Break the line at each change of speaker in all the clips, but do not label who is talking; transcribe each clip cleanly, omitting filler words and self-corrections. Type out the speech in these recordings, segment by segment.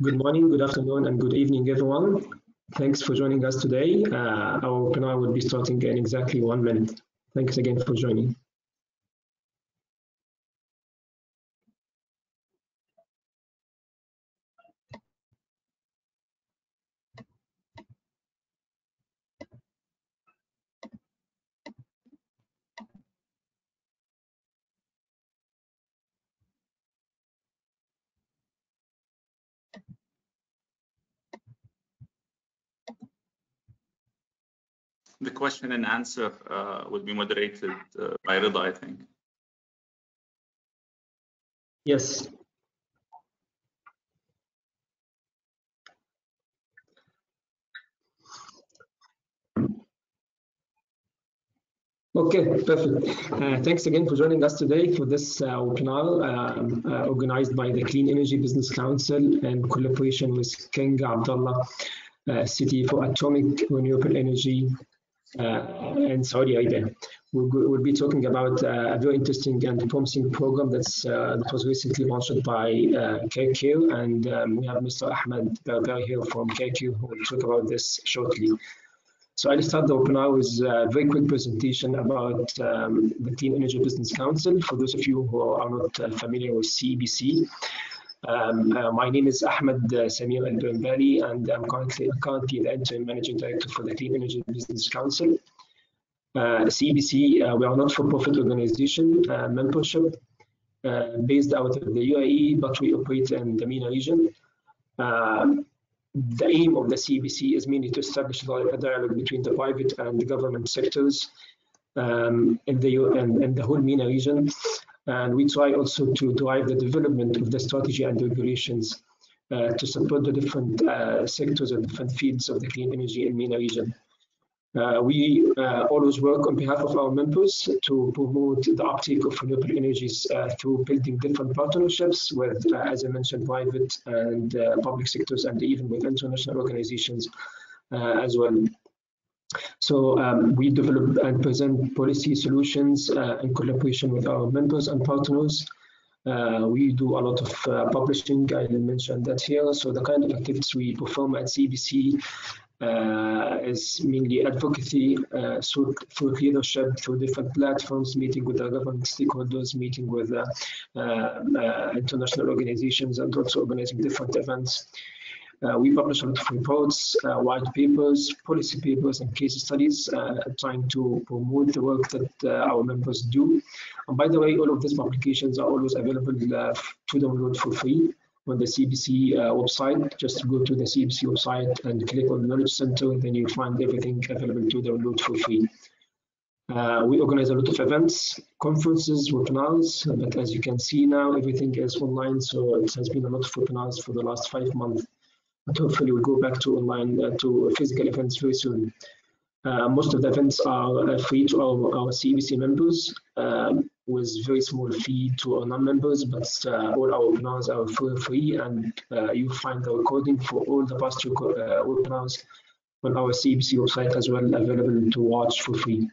Good morning, good afternoon, and good evening, everyone. Thanks for joining us today. Our webinar will be starting in exactly 1 minute. Thanks again for joining.
The question and answer will be moderated by Rida, I think.
Yes. Okay, perfect. Thanks again for joining us today for this webinar organized by the Clean Energy Business Council in collaboration with King Abdullah City for Atomic Renewable Energy in Saudi Arabia. We'll be talking about a very interesting and promising program that was recently launched by KQ, and we have Mr. Ahmed Berber here from KQ who will talk about this shortly. So I'll start the webinar with a very quick presentation about the Clean Energy Business Council. For those of you who are not familiar with CEBC, my name is Ahmed Samir Al-Bambali, and I'm currently the interim managing director for the Clean Energy Business Council. CEBC, we are not for-profit organization, membership based out of the UAE, but we operate in the MENA region. The aim of the CEBC is mainly to establish a dialogue between the private and the government sectors in the whole MENA region. And we try also to drive the development of the strategy and regulations to support the different sectors and different fields of the clean energy in MENA region. We always work on behalf of our members to promote the uptake of renewable energies through building different partnerships with, as I mentioned, private and public sectors, and even with international organizations as well. So we develop and present policy solutions in collaboration with our members and partners. We do a lot of publishing, I mentioned that here. So the kind of activities we perform at CEBC is mainly advocacy through leadership, through different platforms, meeting with the government stakeholders, meeting with international organizations, and also organizing different events. We publish a lot of reports, white papers, policy papers, and case studies, trying to promote the work that our members do. And by the way, all of these publications are always available to download for free on the CEBC website. Just go to the CEBC website and click on the Knowledge Center, then you'll find everything available to download for free. We organize a lot of events, conferences, webinars, but as you can see now, everything is online, so it has been a lot of webinars for the last 5 months. But hopefully we'll go back to online, to physical events very soon. Most of the events are free to our CEBC members, with very small fee to our non-members, but all our webinars are for free, and you find the recording for all the past webinars on our CEBC website as well, available to watch for free.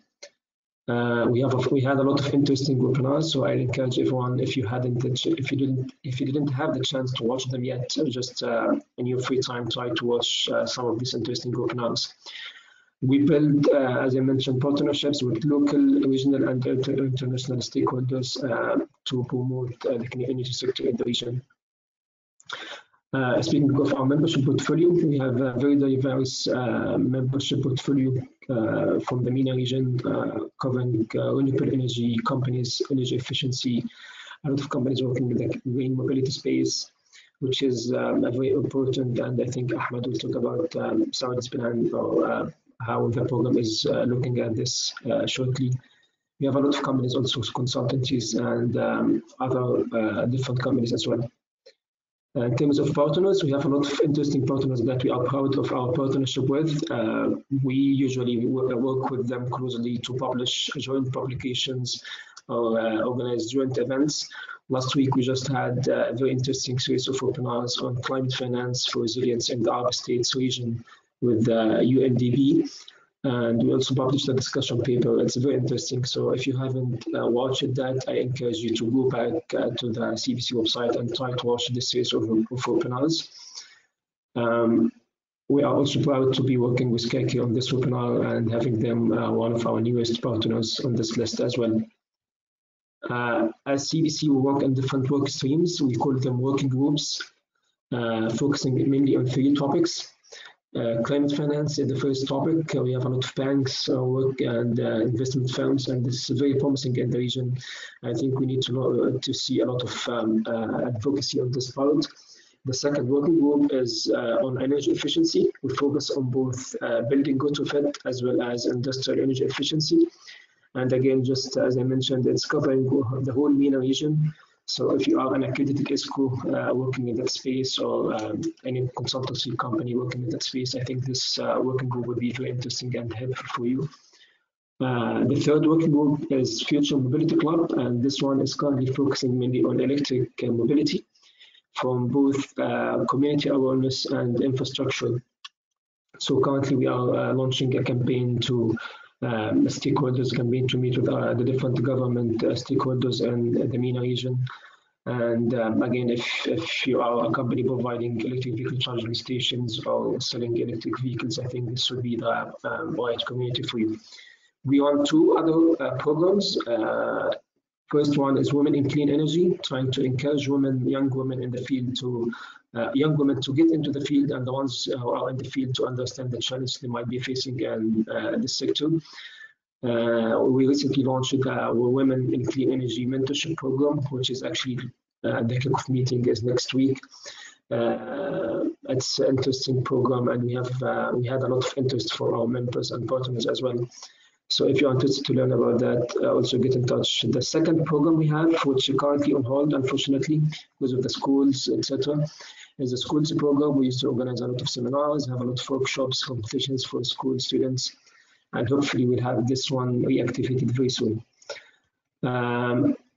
We had a lot of interesting webinars, so I encourage everyone, if you didn't have the chance to watch them yet, just in your free time, try to watch some of these interesting webinars. We build, as I mentioned, partnerships with local, regional, and international stakeholders to promote the clean energy sector in the region. Speaking of our membership portfolio, we have a very diverse membership portfolio from the MENA region, covering renewable energy companies, energy efficiency, a lot of companies working in the green mobility space, which is very important, and I think Ahmed will talk about Saudi's plan or how the program is looking at this shortly. We have a lot of companies, also consultancies and other different companies as well. In terms of partners, we have a lot of interesting partners that we are proud of our partnership with. We usually work with them closely to publish joint publications or organize joint events. Last week, we just had a very interesting series of webinars on climate finance for resilience in the Arab States region with UNDP. And we also published a discussion paper. It's very interesting. So if you haven't watched that, I encourage you to go back to the CEBC website and try to watch this series of webinars. We are also proud to be working with KK on this webinar and having them one of our newest partners on this list as well. As CBC, we work in different work streams. We call them working groups, focusing mainly on 3 topics. Climate finance is the first topic. We have a lot of banks work and investment firms, and this is very promising in the region. I think we need to see a lot of advocacy on this part. The second working group is on energy efficiency. We focus on both building retrofit as well as industrial energy efficiency. And again, just as I mentioned, it's covering the whole MENA region. So if you are an accredited ESCO working in that space, or any consultancy company working in that space, I think this working group would be very interesting and helpful for you. The third working group is Future Mobility Club, and this one is currently focusing mainly on electric mobility from both community awareness and infrastructure. So currently we are launching a campaign to stakeholders campaign to meet with the different government stakeholders in the MENA region. And again, if you are a company providing electric vehicle charging stations or selling electric vehicles, I think this would be the right community for you. We run 2 other programs. First one is Women in Clean Energy, trying to encourage young women in the field to get into the field, and the ones who are in the field to understand the challenge they might be facing in this sector. We recently launched our Women in Clean Energy mentorship program, which is actually the kickoff meeting is next week. It's an interesting program, and we had a lot of interest for our members and partners as well. So if you're interested to learn about that, also get in touch. The second program we have, which is currently on hold, unfortunately, because of the schools, etc., is the schools program. We used to organize a lot of seminars, have a lot of workshops, competitions for school students, and hopefully we'll have this one reactivated very soon.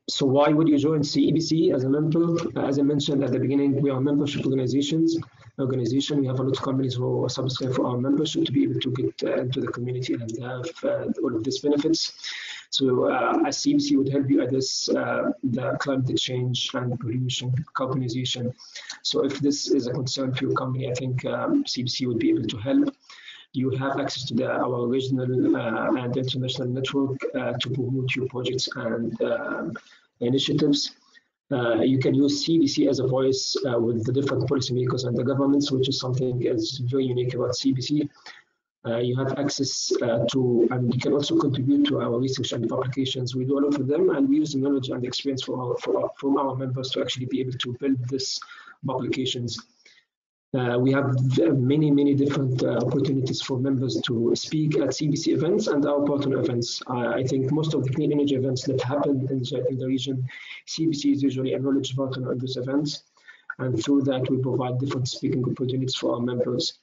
So why would you join CEBC as a member? As I mentioned at the beginning, we are a membership organization. We have a lot of companies who subscribe for our membership to be able to get into the community and have all of these benefits. So as CEBC would help you address the climate change and pollution, carbonization. So if this is a concern for your company, I think CEBC would be able to help. You have access to our regional and international network to promote your projects and initiatives. You can use CBC as a voice with the different policymakers and the governments, which is something that's very unique about CBC. You have access to, and you can also contribute to our research and publications. We do a lot of them, and we use the knowledge and experience from our members to actually be able to build these publications. We have many different opportunities for members to speak at CBC events and our partner events. I think most of the clean energy events that happen in the region, CBC is usually a knowledge partner on these events. And through that, we provide different speaking opportunities for our members.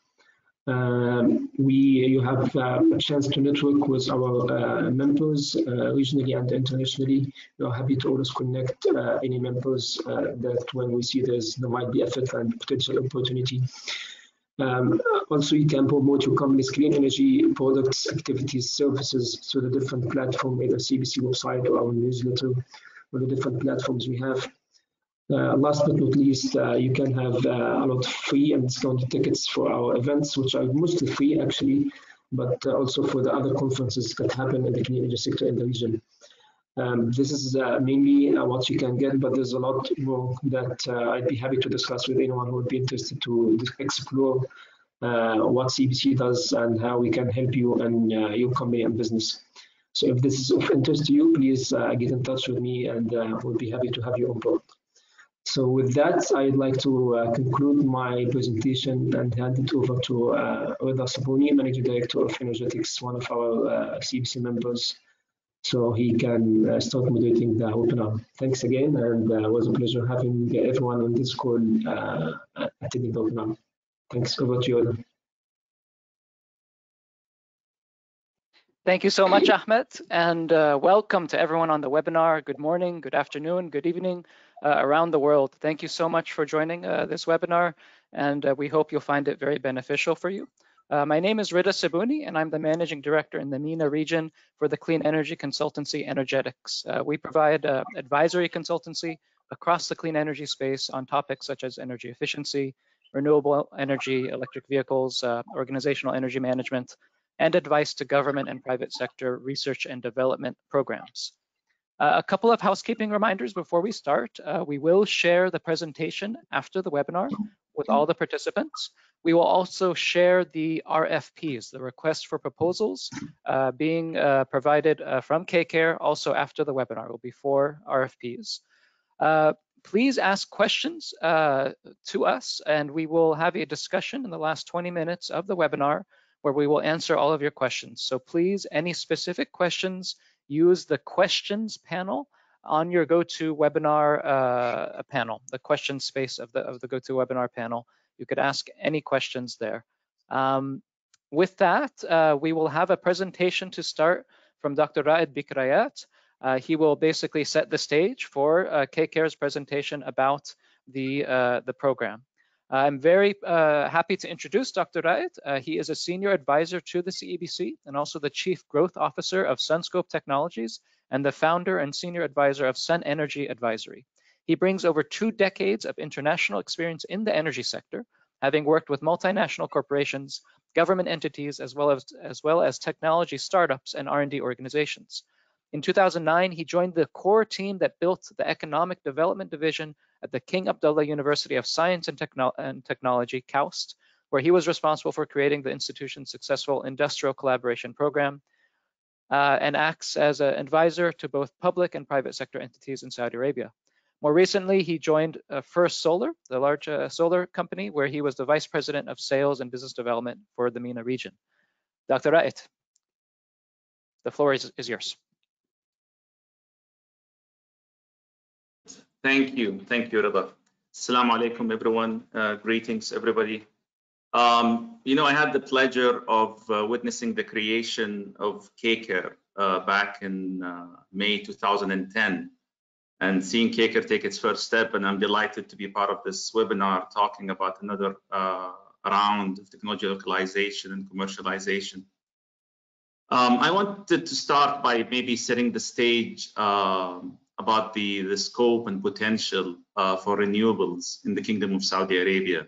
You have a chance to network with our members regionally and internationally. We are happy to always connect any members that when we see there might be a fit and potential opportunity. Also, you can promote your company's clean energy products, activities, services through the different platforms, either CBC website or our newsletter, or the different platforms we have. Last but not least, you can have a lot of free and discounted tickets for our events, which are mostly free actually, but also for the other conferences that happen in the clean energy sector in the region. This is mainly what you can get, but there's a lot more that I'd be happy to discuss with anyone who would be interested to explore what CBC does and how we can help you and your company and business. So if this is of interest to you, please get in touch with me, and we'll be happy to have you on board. So with that, I'd like to conclude my presentation and hand it over to Rida Sabuni, Managing Director of Energetics, one of our CBC members, so he can start moderating the webinar. Thanks again, and it was a pleasure having everyone on this call attending the webinar. Thanks. Over to you, Rida.
Thank you so much, Ahmed, and welcome to everyone on the webinar. Good morning, good afternoon, good evening around the world. Thank you so much for joining this webinar, and we hope you'll find it very beneficial for you. My name is Rida Sabuni, and I'm the Managing Director in the MENA region for the Clean Energy Consultancy Energetics. We provide advisory consultancy across the clean energy space on topics such as energy efficiency, renewable energy, electric vehicles, organizational energy management, and advice to government and private sector research and development programs. A couple of housekeeping reminders before we start. We will share the presentation after the webinar with all the participants. We will also share the RFPs, the request for proposals, being provided from KCARE also after the webinar. It will be 4 RFPs. Please ask questions to us, and we will have a discussion in the last 20 minutes of the webinar where we will answer all of your questions. So please, any specific questions, use the questions panel on your GoToWebinar panel, the question space of the GoToWebinar panel. You could ask any questions there. With that, we will have a presentation to start from Dr. Raed Bikrayat. He will basically set the stage for KCARE's presentation about the program. I'm very happy to introduce Dr. Raed. He is a senior advisor to the CEBC and also the chief growth officer of Sunscope Technologies and the founder and senior advisor of Sun Energy Advisory. He brings over 2 decades of international experience in the energy sector, having worked with multinational corporations, government entities, as well as technology startups and R&D organizations. In 2009, he joined the core team that built the Economic Development Division at the King Abdullah University of Science and Technology, KAUST, where he was responsible for creating the institution's successful industrial collaboration program, and acts as an advisor to both public and private sector entities in Saudi Arabia. More recently, he joined First Solar, the large solar company, where he was the vice president of sales and business development for the MENA region. Dr. Raed, the floor is yours.
Thank you, Rida. Assalamu alaikum, everyone. Greetings, everybody. I had the pleasure of witnessing the creation of KCARE back in May 2010, and seeing KCARE take its first step. And I'm delighted to be part of this webinar talking about another round of technology localization and commercialization. I wanted to start by maybe setting the stage about the scope and potential for renewables in the Kingdom of Saudi Arabia.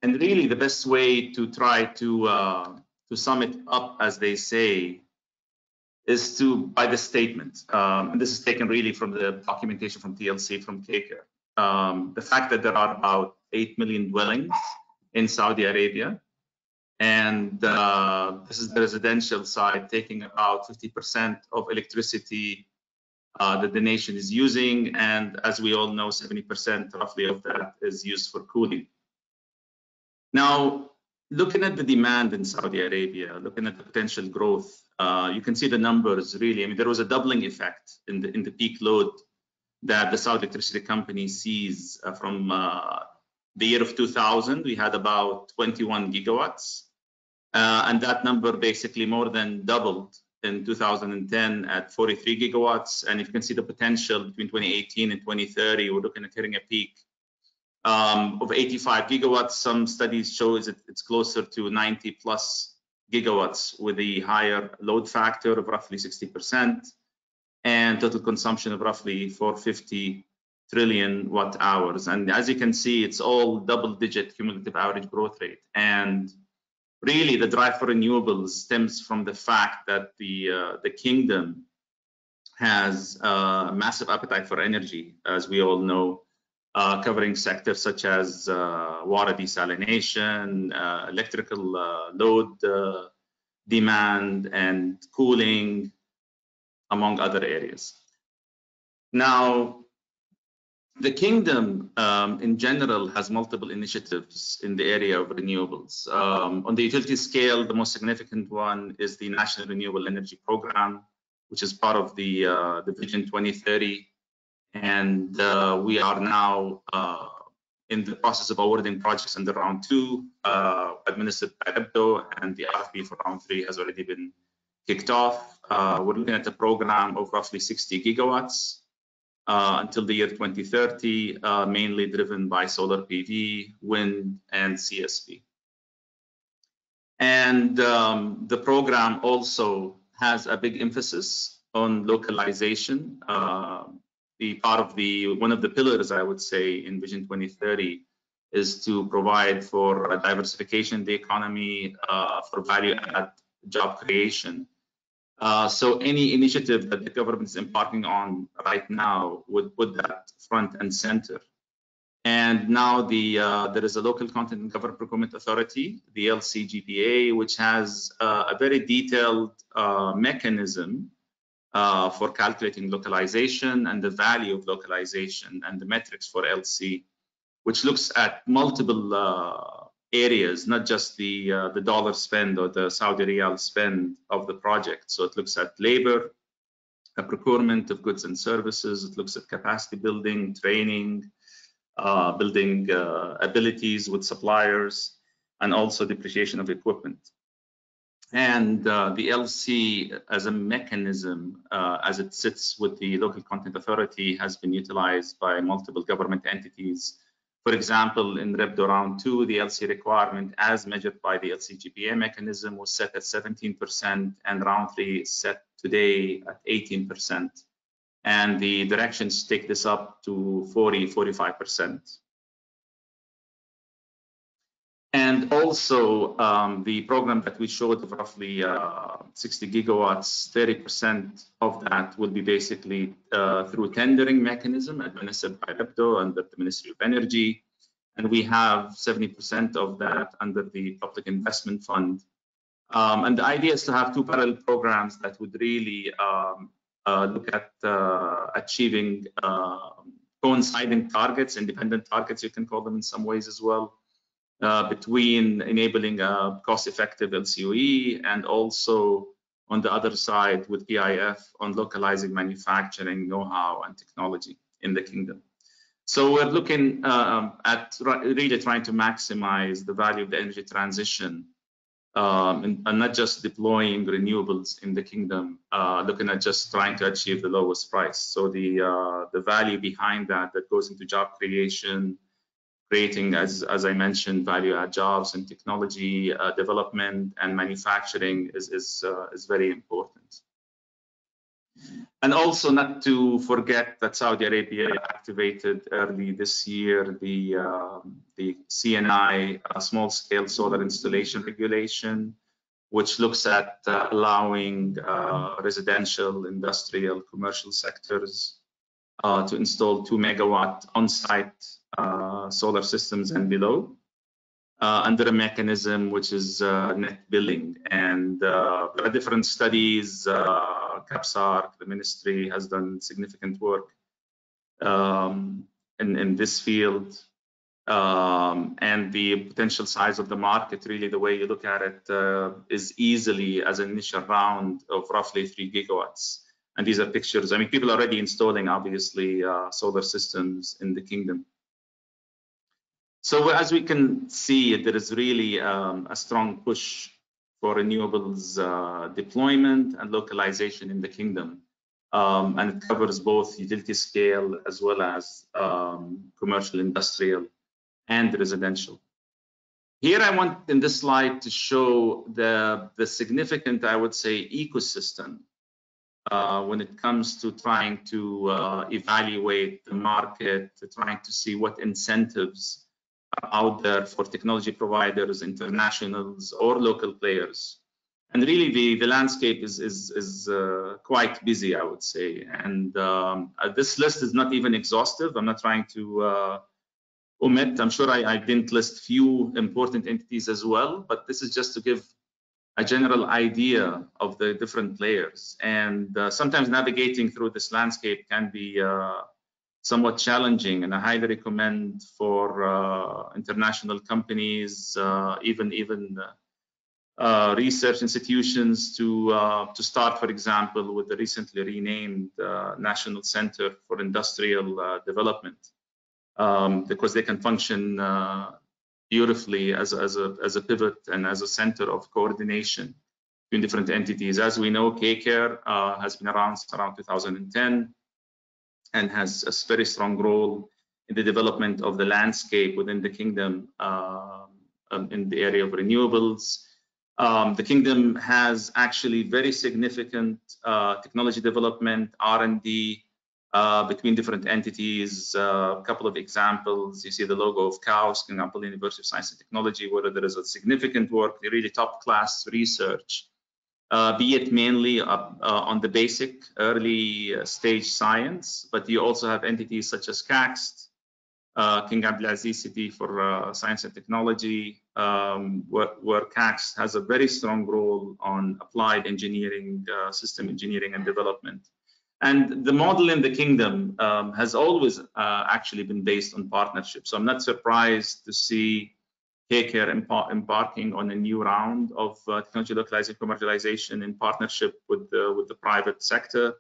And really the best way to try to sum it up, as they say, is by the statement. And this is taken really from the documentation from TLC, from KCARE. The fact that there are about 8 million dwellings in Saudi Arabia, and this is the residential side, taking about 50% of electricity that the nation is using, and as we all know, 70% roughly of that is used for cooling. Now, looking at the demand in Saudi Arabia, looking at the potential growth, you can see the numbers really. I mean, there was a doubling effect in the peak load that the Saudi Electricity Company sees from the year of 2000. We had about 21 gigawatts, and that number basically more than doubled in 2010 at 43 gigawatts. And if you can see the potential between 2018 and 2030, we're looking at hitting a peak of 85 gigawatts. Some studies show it's closer to 90 plus gigawatts with a higher load factor of roughly 60% and total consumption of roughly 450 trillion watt hours. And as you can see, it's all double-digit cumulative average growth rate. And really, the drive for renewables stems from the fact that the kingdom has a massive appetite for energy, as we all know, covering sectors such as water desalination, electrical load demand, and cooling, among other areas. Now, the kingdom in general has multiple initiatives in the area of renewables. On the utility scale, the most significant one is the National Renewable Energy Program, which is part of the Vision 2030. And we are now in the process of awarding projects under round 2, administered by EBDO, and the RFP for round 3 has already been kicked off. We're looking at a program of roughly 60 gigawatts until the year 2030, mainly driven by solar PV, wind, and CSP. And the program also has a big emphasis on localization. One of the pillars, I would say, in Vision 2030 is to provide for diversification in the economy, for value-add job creation. So any initiative that the government is embarking on right now would put that front and center. And now there is a local content and government procurement authority, the LCGPA, which has a very detailed mechanism for calculating localization and the value of localization and the metrics for LC, which looks at multiple areas, not just the dollar spend or the Saudi riyal spend of the project. So it looks at labor, procurement of goods and services. It looks at capacity building, training, building abilities with suppliers, and also depreciation of equipment. And the LC as a mechanism, as it sits with the local content authority, has been utilized by multiple government entities. For example, in REBDO round 2, the LC requirement as measured by the LCGPA mechanism was set at 17%, and round 3 is set today at 18%. And the directions take this up to 45%. And also the program that we showed of roughly 60 gigawatts, 30% of that will be basically through tendering mechanism administered by REBDO under the Ministry of Energy. And we have 70% of that under the Public Investment Fund. And the idea is to have 2 parallel programs that would really look at achieving coinciding targets, independent targets, you can call them in some ways as well, between enabling a cost-effective LCOE and also on the other side with PIF on localizing manufacturing know-how and technology in the kingdom. So we're looking at really trying to maximize the value of the energy transition and not just deploying renewables in the kingdom, looking at just trying to achieve the lowest price. So the value behind that goes into job creation, creating, as I mentioned, value-add jobs and technology development and manufacturing is very important. And also not to forget that Saudi Arabia activated early this year the CNI small-scale solar installation regulation, which looks at allowing residential, industrial, commercial sectors to install 2 megawatt on-site solar systems and below under a mechanism which is net billing. And there are different studies. CAPSARC, the ministry, has done significant work in this field. And the potential size of the market, really, the way you look at it, is easily, as an initial round, of roughly 3 gigawatts. And these are pictures. I mean, people are already installing, obviously, solar systems in the kingdom. So as we can see, there is really a strong push for renewables deployment and localization in the kingdom. And it covers both utility scale as well as commercial, industrial, and residential. Here I want in this slide to show the significant, I would say, ecosystem when it comes to trying to evaluate the market, trying to see what incentives are out there for technology providers, internationals, or local players. And really the landscape is quite busy, I would say. And this list is not even exhaustive. I'm not trying to omit. I'm sure I didn't list few important entities as well, but this is just to give a general idea of the different players. And sometimes navigating through this landscape can be somewhat challenging, and I highly recommend for international companies, even research institutions to start, for example, with the recently renamed National Center for Industrial Development, because they can function beautifully as a pivot and as a center of coordination between different entities. As we know, KCARE has been around 2010 and has a very strong role in the development of the landscape within the kingdom in the area of renewables. The kingdom has actually very significant technology development, R&D, between different entities. A couple of examples, you see the logo of CAUS, King Abdullah University of Science and Technology, where there is a significant work, really top-class research, be it mainly on the basic early stage science, but you also have entities such as CAXT, King Abdullah City for Science and Technology, where CAXT has a very strong role on applied engineering, system engineering and development. And the model in the kingdom has always actually been based on partnership. So I'm not surprised to see KCare embarking on a new round of technology localization, commercialization in partnership with the private sector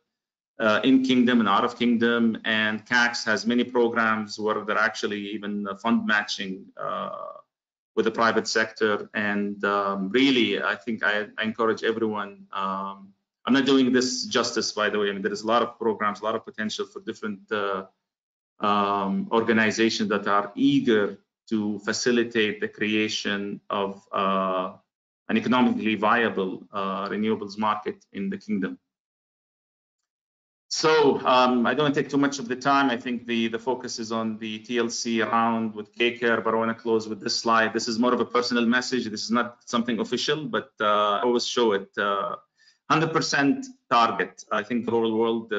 in kingdom and out of kingdom. And CAX has many programs where they're actually even fund matching with the private sector. And really, I think I encourage everyone. I'm not doing this justice, by the way. I mean, there is a lot of programs, a lot of potential for different organizations that are eager to facilitate the creation of an economically viable renewables market in the kingdom. So I don't want to take too much of the time. I think the focus is on the TLC round with KCare, but I want to close with this slide. This is more of a personal message. This is not something official, but I always show it. 100% target. I think the whole world,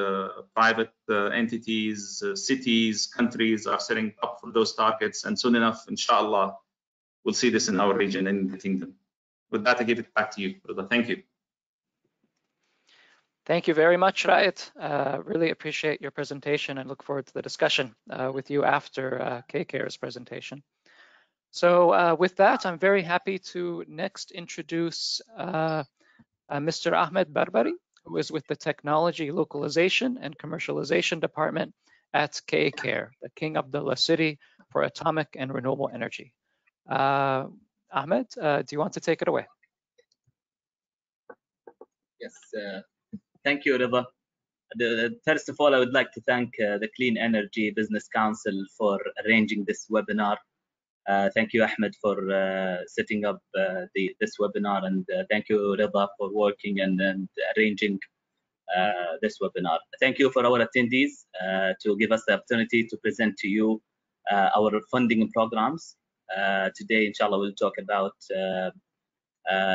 private entities, cities, countries are setting up for those targets. And soon enough, inshallah, we'll see this in our region and in the kingdom. With that, I give it back to you, brother. Thank you.
Thank you very much, Raed. Really appreciate your presentation and look forward to the discussion with you after KCare's presentation. So with that, I'm very happy to next introduce Mr. Ahmed Barbari, who is with the Technology, Localization and Commercialization Department at KCare, the King Abdullah City for Atomic and Renewable Energy. Ahmed, do you want to take it away?
Yes, thank you, Rida. First of all, I would like to thank the Clean Energy Business Council for arranging this webinar. Thank you, Ahmed, for setting up this webinar, and thank you, Rida, for working and arranging this webinar. Thank you for our attendees to give us the opportunity to present to you our funding programs. Today, inshallah, we'll talk about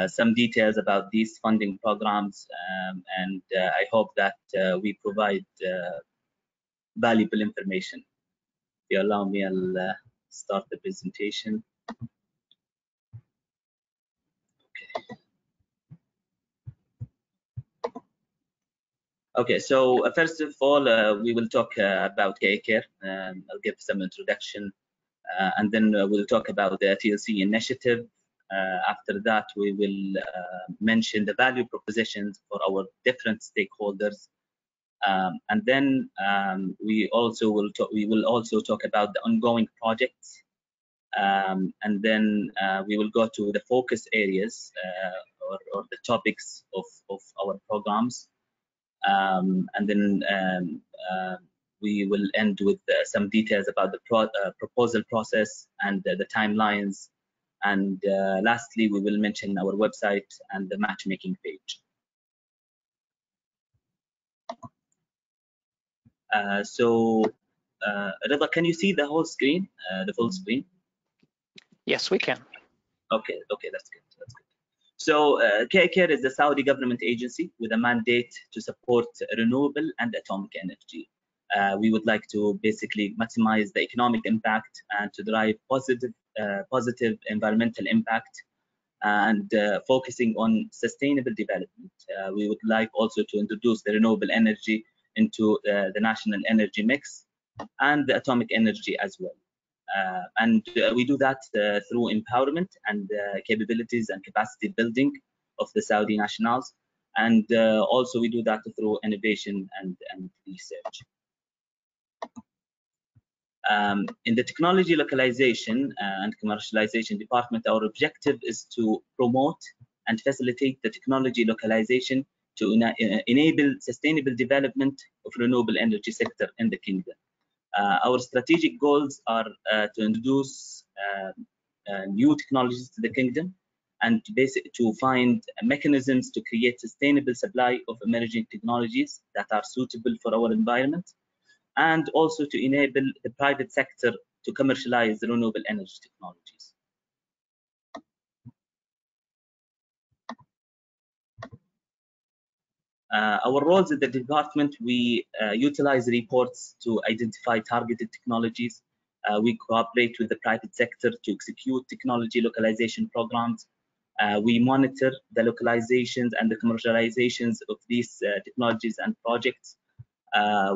some details about these funding programs, and I hope that we provide valuable information. If you allow me, I'll start the presentation. Okay, so first of all, we will talk about KCare. I'll give some introduction, and then we'll talk about the TLC initiative. After that, we will mention the value propositions for our different stakeholders, and then we will also talk about the ongoing projects, and then we will go to the focus areas or the topics of our programs, and then we will end with some details about the proposal process and the timelines. And lastly, we will mention our website and the matchmaking page. So, Rida, can you see the whole screen, the full screen?
Yes, we can.
Okay, that's good. That's good. So, KCare is the Saudi government agency with a mandate to support renewable and atomic energy. We would like to basically maximize the economic impact and to drive positive environmental impact, and focusing on sustainable development. We would like also to introduce the renewable energy into the national energy mix and the atomic energy as well. And we do that through empowerment and capabilities and capacity building of the Saudi nationals. And also we do that through innovation and research. In the Technology, Localization and Commercialization Department, our objective is to promote and facilitate the technology localization to enable sustainable development of renewable energy sector in the kingdom. Our strategic goals are to introduce new technologies to the kingdom and to find mechanisms to create sustainable supply of emerging technologies that are suitable for our environment, and also to enable the private sector to commercialize renewable energy technologies. Our roles in the department, we utilize reports to identify targeted technologies. We cooperate with the private sector to execute technology localization programs. We monitor the localizations and the commercializations of these technologies and projects.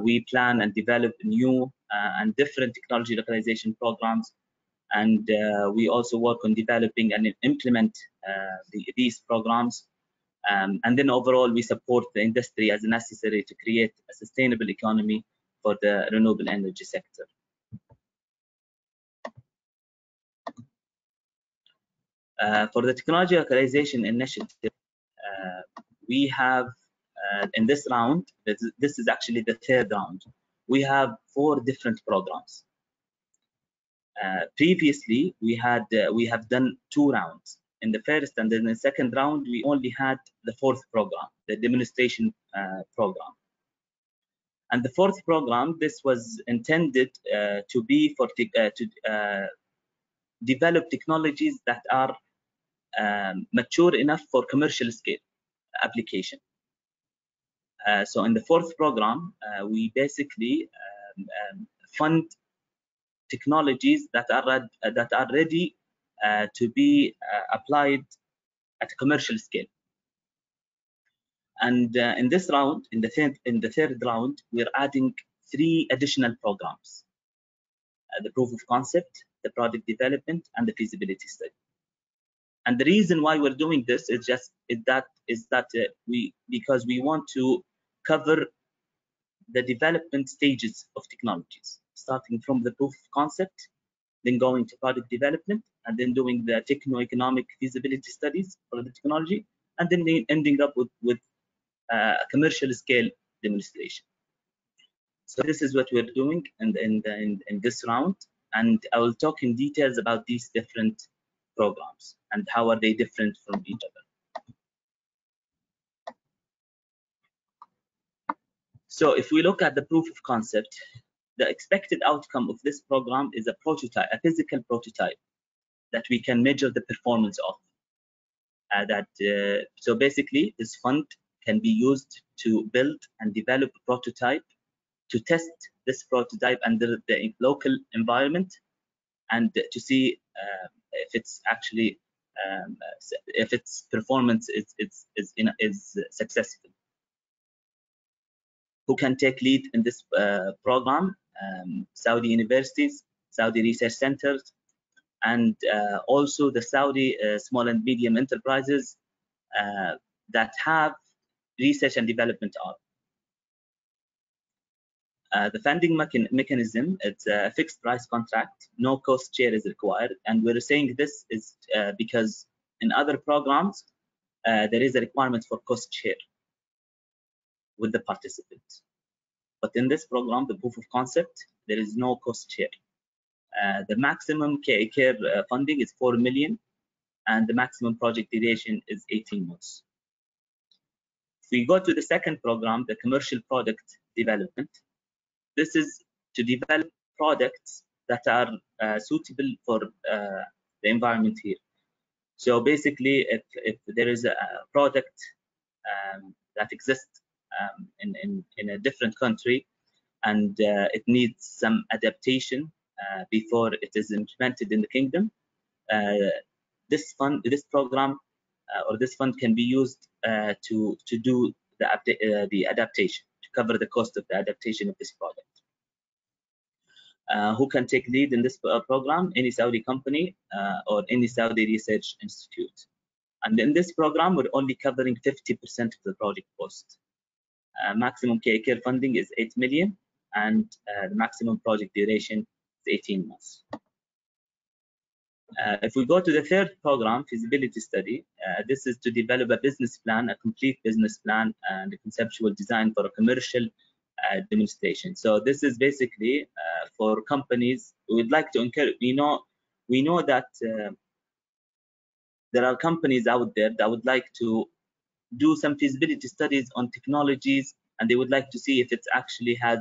We plan and develop new and different technology localization programs. And we also work on developing and implement these programs. And then overall, we support the industry as necessary to create a sustainable economy for the renewable energy sector. For the Technology Localization Initiative, we have in this round, this is actually the third round, we have 4 different programs. Previously, we have done 2 rounds. In the first and then the second round, we only had the 4th program, the demonstration program. And the 4th program, this was intended to be for develop technologies that are mature enough for commercial scale application. So in the 4th program, we basically fund technologies that are ready to be applied at a commercial scale. And in this round, in the third round, we're adding 3 additional programs: the proof of concept, the product development, and the feasibility study. And the reason why we're doing this is because we want to cover the development stages of technologies, starting from the proof of concept, then going to product development, and then doing the techno-economic feasibility studies for the technology, and then ending up with commercial scale demonstration. So this is what we're doing in this round, and I will talk in details about these different programs and how are they different from each other. So if we look at the proof of concept, the expected outcome of this program is a prototype, a physical prototype that we can measure the performance of. So basically, this fund can be used to build and develop a prototype, to test this prototype under the local environment, and to see if it's actually if its performance is successful. Who can take lead in this program? Saudi universities, Saudi research centers, and also the Saudi small and medium enterprises that have research and development arm. The funding mechanism, it's a fixed price contract, no cost share is required, and we're saying this is because in other programs there is a requirement for cost share with the participants. But in this program, the proof of concept, there is no cost share. The maximum care funding is 4 million, and the maximum project duration is 18 months. If we go to the second program, the commercial product development, this is to develop products that are suitable for the environment here. So basically, if there is a product that exists in a different country and it needs some adaptation before it is implemented in the kingdom, this program or this fund can be used to do the adaptation, to cover the cost of the adaptation of this product. Who can take lead in this program? Any Saudi company or any Saudi research institute. And in this program, we're only covering 50% of the project cost. Maximum care funding is 8 million, and the maximum project duration is 18 months. If we go to the third program, feasibility study, this is to develop a business plan, a complete business plan, and a conceptual design for a commercial demonstration. So this is basically for companies. We'd like to encourage. We know that there are companies out there that would like to do some feasibility studies on technologies, and they would like to see if it actually has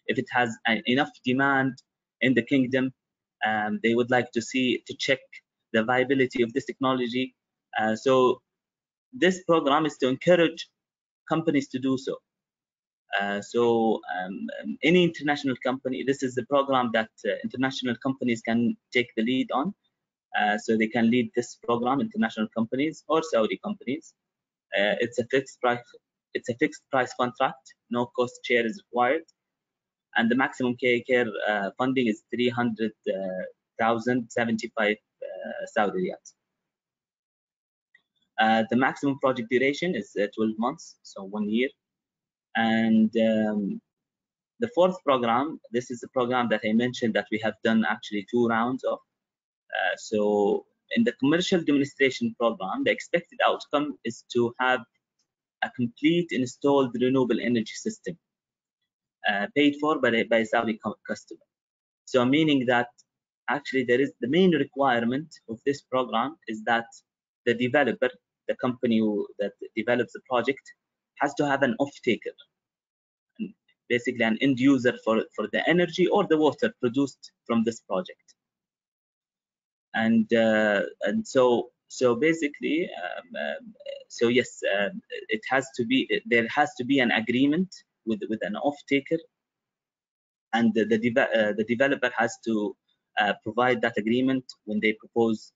if it has enough demand in the kingdom, they would like to check the viability of this technology. So this program is to encourage companies to do so. Any international company, this is the program that international companies can take the lead on. So they can lead this program, international companies or Saudi companies. It's a fixed price contract, no cost share is required, and the maximum KKR funding is 300,075 Saudi riyals. The maximum project duration is 12 months, so 1 year. And the fourth program, this is the program that I mentioned that we have done actually 2 rounds of. So in the commercial demonstration program, the expected outcome is to have a complete installed renewable energy system paid for by a Saudi customer. So meaning that actually there is the main requirement of this program is that the developer, the company that develops the project, has to have an off-taker, basically an end user for the energy or the water produced from this project. And so basically, so yes, it has to be, there has to be an agreement with an off-taker, and the developer has to provide that agreement when they propose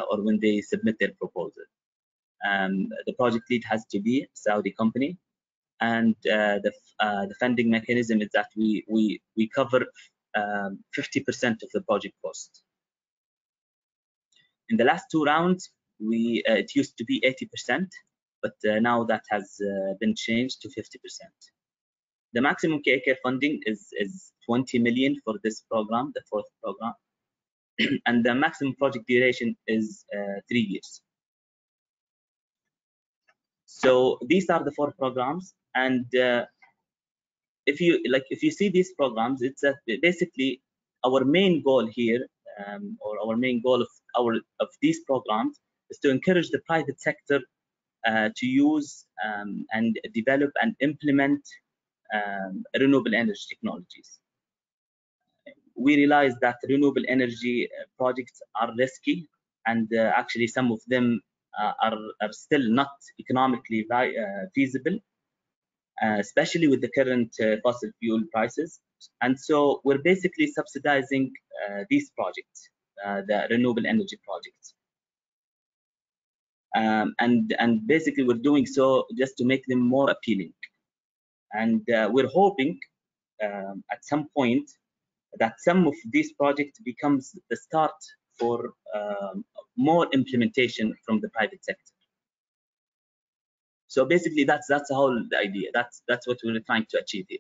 or when they submit their proposal. The project lead has to be a Saudi company, and the funding mechanism is that we cover 50% of the project cost. In the last 2 rounds, it used to be 80%, but now that has been changed to 50%. The maximum KKR funding is 20 million for this program, the fourth program, and the maximum project duration is 3 years. So these are the 4 programs, and if you see these programs, it's that basically our main goal here, or our main goal of these programs, is to encourage the private sector to use and develop and implement renewable energy technologies. We realize that renewable energy projects are risky, and actually some of them are still not economically feasible, especially with the current fossil fuel prices. And so we're basically subsidizing these projects, the renewable energy projects. And basically we're doing so just to make them more appealing. And we're hoping at some point that some of these projects becomes the start for more implementation from the private sector. So basically that's the whole idea. That's what we're trying to achieve here.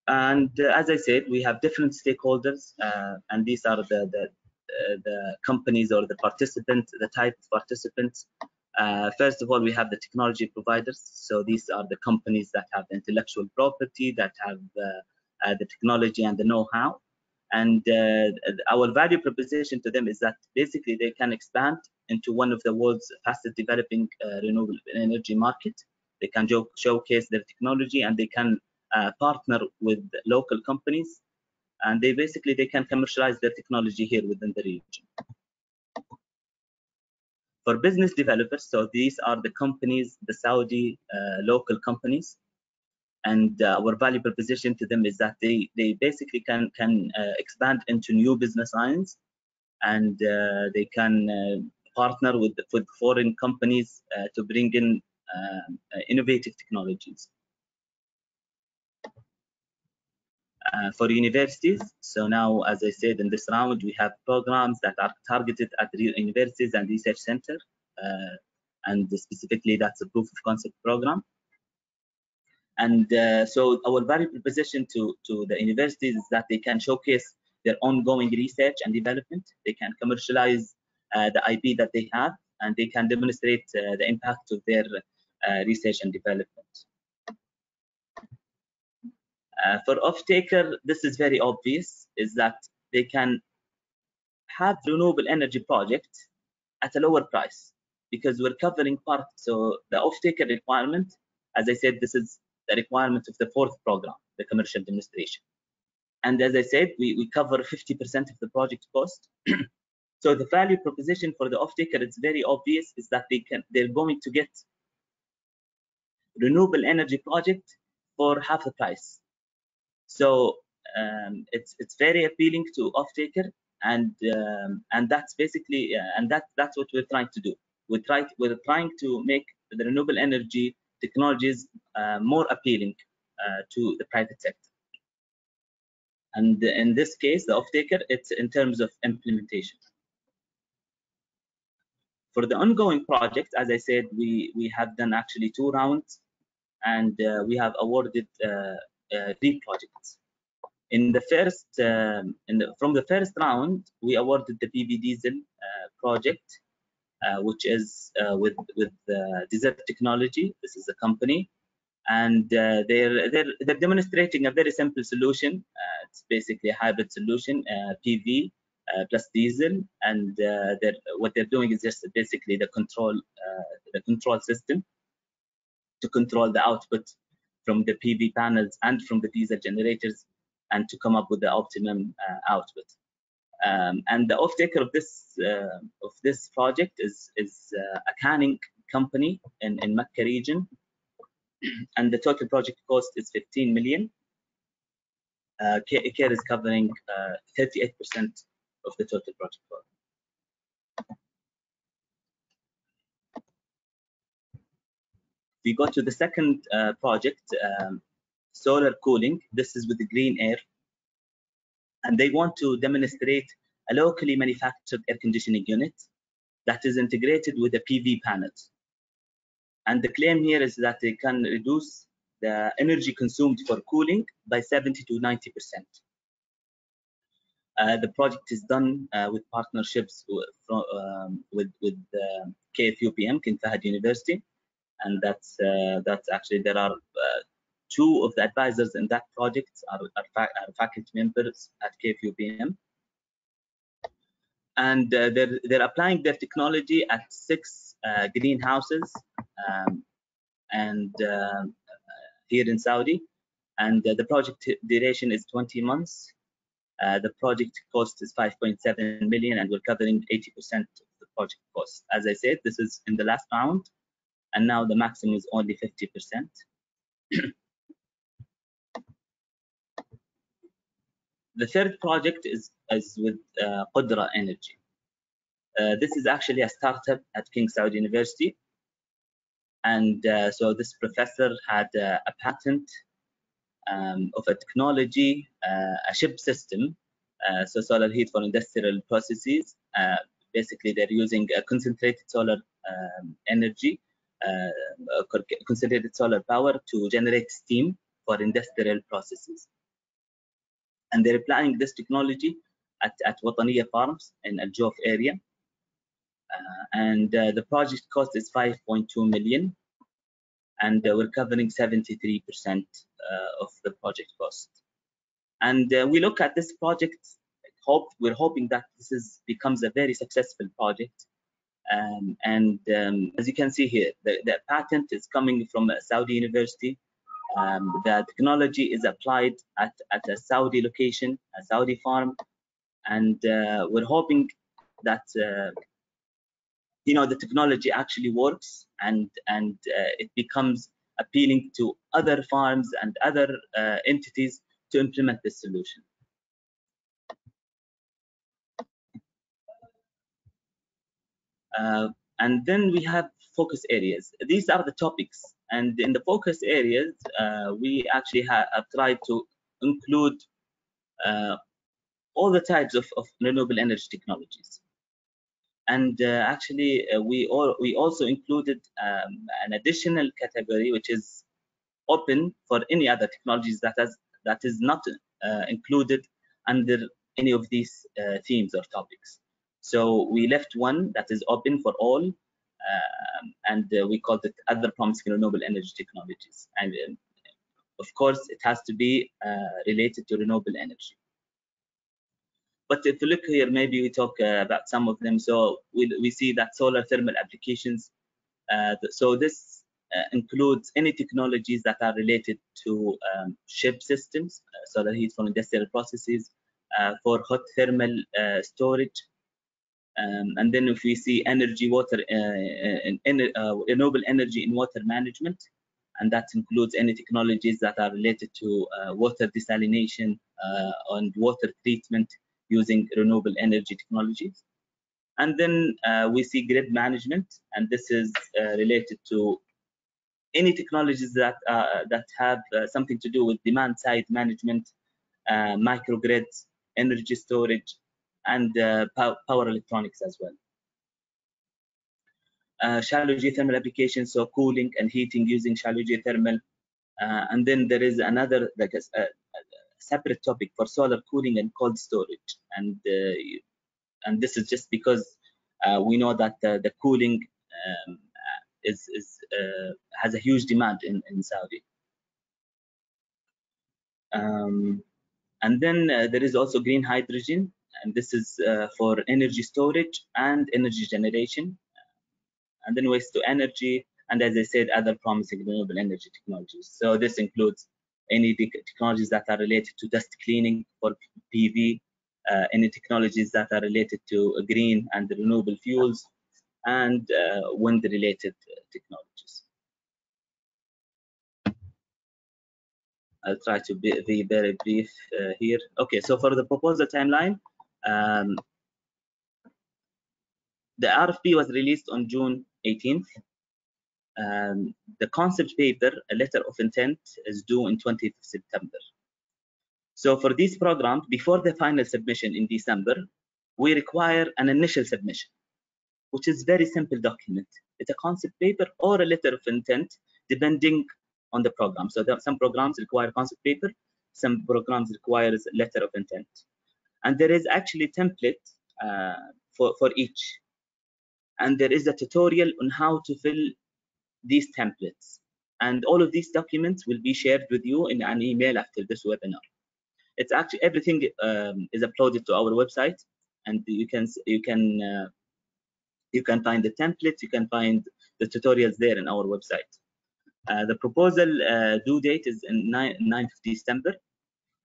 And as I said, we have different stakeholders, and these are the companies or the participants, the type of participants. First of all, we have the technology providers. So these are the companies that have intellectual property, that have the technology and the know-how. And our value proposition to them is that basically they can expand into one of the world's fastest developing renewable energy market. They can showcase their technology, and they can partner with local companies, and they can commercialize their technology here within the region. For business developers, so these are the companies, the Saudi local companies, and our value proposition to them is that they basically can expand into new business lines, and they can partner with foreign companies to bring in innovative technologies. For universities, so now, as I said, in this round, we have programs that are targeted at universities and research centers, and specifically that's a proof of concept program. And so our value proposition to the universities is that they can showcase their ongoing research and development, they can commercialize the IP that they have, and they can demonstrate the impact of their research and development. For off-taker, this is very obvious, is that they can have renewable energy projects at a lower price. because we're covering part. So the off-taker requirement, as I said, this is the requirement of the fourth program, the commercial demonstration. And as I said, we cover 50% of the project cost. So the value proposition for the off-taker, it's very obvious, is that they're going to get renewable energy project for half the price. So it's very appealing to off-taker, and that's basically that's what we're trying to do. We're trying to make the renewable energy technologies more appealing to the private sector. And in this case, the off-taker, it's in terms of implementation. For the ongoing project, as I said, we have done actually 2 rounds, and we have awarded 3 projects. In the first, from the first round, we awarded the PV diesel project, which is with Desert Technology. This is a company, and they're demonstrating a very simple solution. It's basically a hybrid solution, PV plus diesel, and what they're doing is just basically the control system to control the output from the PV panels and from the diesel generators, and to come up with the optimum output. And the off-taker of this project is a canning company in Mecca region, and the total project cost is 15 million. CARE is covering 38% of the total project cost. We go to the second project, solar cooling. This is with the Green Air, and they want to demonstrate a locally manufactured air conditioning unit that is integrated with the PV panels. And the claim here is that they can reduce the energy consumed for cooling by 70 to 90%. The project is done with partnerships with KFUPM, King Fahd University, and that's actually, there are 2 of the advisors in that project are faculty members at KFUPM, and they're applying their technology at 6 greenhouses and here in Saudi, and the project duration is 20 months. The project cost is 5.7 million, and we're covering 80% of the project cost. As I said, this is in the last round, and now the maximum is only 50%. The third project is with Qudra Energy. This is actually a startup at King Saud University, and so this professor had a patent of a technology, a ship system, so solar heat for industrial processes. Basically, they're using a concentrated solar energy, concentrated solar power to generate steam for industrial processes. And they're applying this technology at Wataniya Farms in Al Jof area. And the project cost is 5.2 million, and we're covering 73% of the project cost. And we look at this project, we're hoping that this becomes a very successful project. As you can see here, the patent is coming from a Saudi university. The technology is applied at a Saudi location, a Saudi farm, and we're hoping that the technology actually works, and it becomes appealing to other farms and other entities to implement this solution. And then we have focus areas. These are the topics, and in the focus areas, we actually have tried to include all the types of renewable energy technologies. And actually, we also included an additional category, which is open for any other technologies that is not included under any of these themes or topics. So we left one that is open for all, and we called it other promising renewable energy technologies. And of course, it has to be related to renewable energy. But if you look here, maybe we talk about some of them. So we see that solar thermal applications. So this includes any technologies that are related to ship systems, solar heat for industrial processes, for hot thermal storage. And then if we see energy, water, renewable energy in water management, and that includes any technologies that are related to water desalination and water treatment using renewable energy technologies. And then we see grid management, and this is related to any technologies that have something to do with demand side management, microgrids, energy storage, and power electronics as well. Shallow geothermal applications, so cooling and heating using shallow geothermal. And then there is another, like a separate topic for solar cooling and cold storage. And this is just because we know that the cooling has a huge demand in Saudi. And then there is also green hydrogen, and this is for energy storage and energy generation. And then waste to energy, and as I said, other promising renewable energy technologies. So this includes any technologies that are related to dust cleaning for PV, any technologies that are related to green and renewable fuels, and wind-related technologies. I'll try to be very brief here. Okay, so for the proposal timeline, the RFP was released on June 18th. The concept paper, a letter of intent, is due in 20th of September. So for these programs, before the final submission in December, we require an initial submission, which is very simple document. It's a concept paper or a letter of intent, depending on the program. So some programs require concept paper, some programs requires letter of intent. And there is actually template for each. And there is a tutorial on how to fill these templates. And all of these documents will be shared with you in an email after this webinar. It's actually, everything is uploaded to our website, and you can find the templates, you can find the tutorials there in our website. The proposal due date is in 9th of December,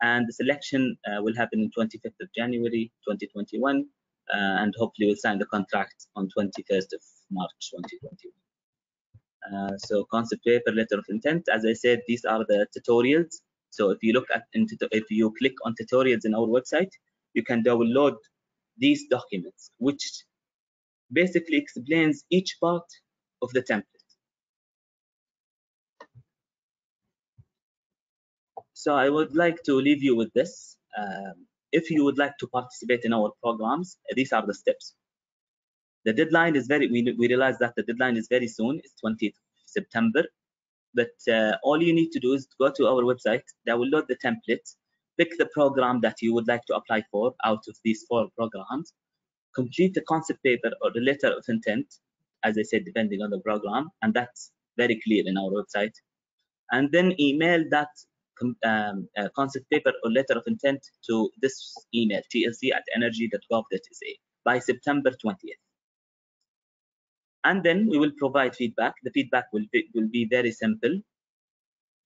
and the selection will happen in 25th of January 2021, and hopefully we'll sign the contract on 21st of March 2021. So concept paper, letter of intent, as I said, these are the tutorials. So if you look at, if you click on tutorials in our website, you can download these documents, which basically explains each part of the template. So I would like to leave you with this. If you would like to participate in our programs, these are the steps. The deadline is we realize that the deadline is very soon, it's 20th September. But all you need to do is to go to our website, download the template, pick the program that you would like to apply for out of these 4 programs, complete the concept paper or the letter of intent, as I said, depending on the program, and that's very clear in our website. And then email that concept paper or letter of intent to this email, tlc@energy.gov.sa, by September 20th. And then we will provide feedback. The feedback will be very simple.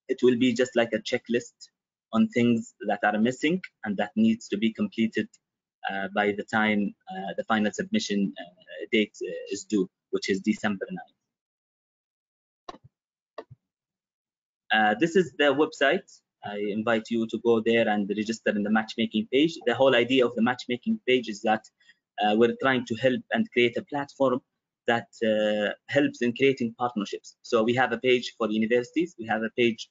It will be just like a checklist on things that are missing and that needs to be completed by the time the final submission date is due, which is December 9th. This is the website. I invite you to go there and register in the matchmaking page. The whole idea of the matchmaking page is that we're trying to help and create a platform that helps in creating partnerships. So we have a page for universities, we have a page